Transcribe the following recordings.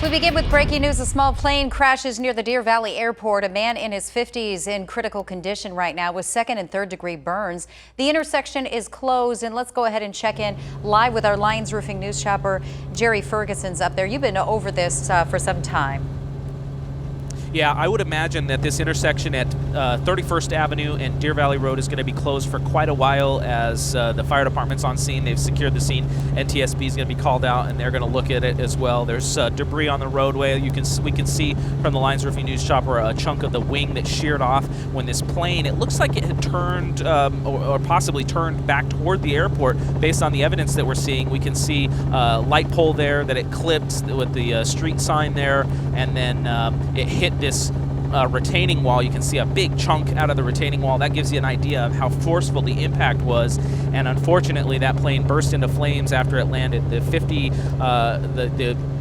We begin with breaking news. A small plane crashes near the Deer Valley Airport. A man in his 50s in critical condition right now with second and third degree burns. The intersection is closed, and let's go ahead and check in live with our Lions Roofing news shopper, Jerry Ferguson's up there. You've been over this for some time. Yeah, I would imagine that this intersection at 31st Avenue and Deer Valley Road is going to be closed for quite a while as the fire department's on scene. They've secured the scene. NTSB is going to be called out, and they're going to look at it as well. There's debris on the roadway. We can see from the Lions Roofing news shopper a chunk of the wing that sheared off when this plane, it looks like it had turned or possibly turned back toward the airport based on the evidence that we're seeing. We can see a light pole there that it clipped with the street sign there, and then it hit this retaining wall. You can see a big chunk out of the retaining wall. That gives you an idea of how forceful the impact was. And unfortunately, that plane burst into flames after it landed. The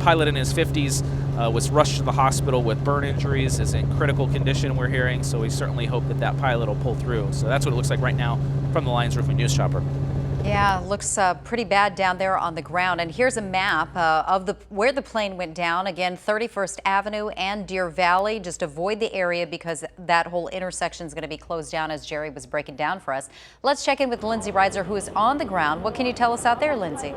pilot in his 50s was rushed to the hospital with burn injuries, is in critical condition, we're hearing. So we certainly hope that that pilot will pull through. So that's what it looks like right now from the Lions Roofing news shopper. Yeah, looks pretty bad down there on the ground. And here's a map of where the plane went down. Again, 31st Avenue and Deer Valley. Just avoid the area because that whole intersection is going to be closed down, as Jerry was breaking down for us. Let's check in with Lindsay Reiser, who is on the ground. What can you tell us out there, Lindsay?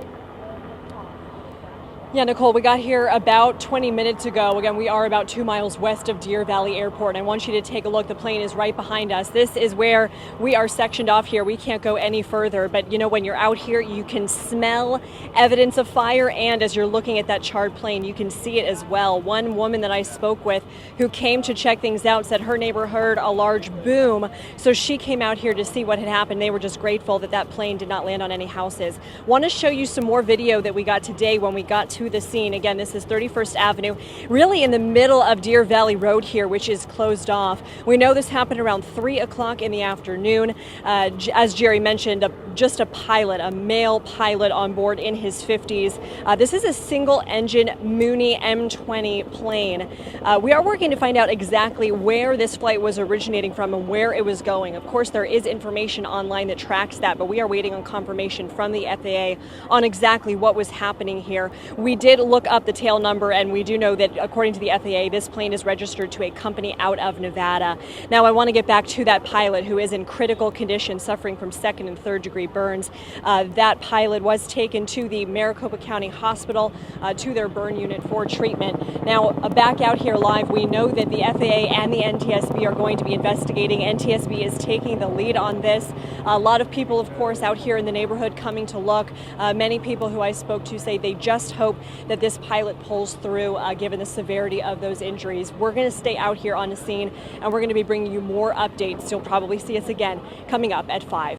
Yeah, Nicole, we got here about 20 minutes ago. Again, we are about 2 miles west of Deer Valley Airport. I want you to take a look. The plane is right behind us. This is where we are sectioned off here. We can't go any further. But, you know, when you're out here, you can smell evidence of fire. And as you're looking at that charred plane, you can see it as well. One woman that I spoke with who came to check things out said her neighbor heard a large boom. So she came out here to see what had happened. They were just grateful that that plane did not land on any houses. Want to show you some more video that we got today when we got to the scene. Again, this is 31st Avenue, really in the middle of Deer Valley Road here, which is closed off. We know this happened around 3 o'clock in the afternoon. As Jerry mentioned, just a pilot, a male pilot on board in his 50s. This is a single engine Mooney M20 plane. We are working to find out exactly where this flight was originating from and where it was going. Of course, there is information online that tracks that, but we are waiting on confirmation from the FAA on exactly what was happening here. We did look up the tail number, and we do know that according to the FAA, this plane is registered to a company out of Nevada. Now, I want to get back to that pilot who is in critical condition, suffering from second and third degree burns. That pilot was taken to the Maricopa County Hospital to their burn unit for treatment. Now, back out here live, we know that the FAA and the NTSB are going to be investigating. NTSB is taking the lead on this. A lot of people, of course, out here in the neighborhood coming to look. Many people who I spoke to say they just hope that this pilot pulls through given the severity of those injuries. We're going to stay out here on the scene, and we're going to be bringing you more updates. You'll probably see us again coming up at 5.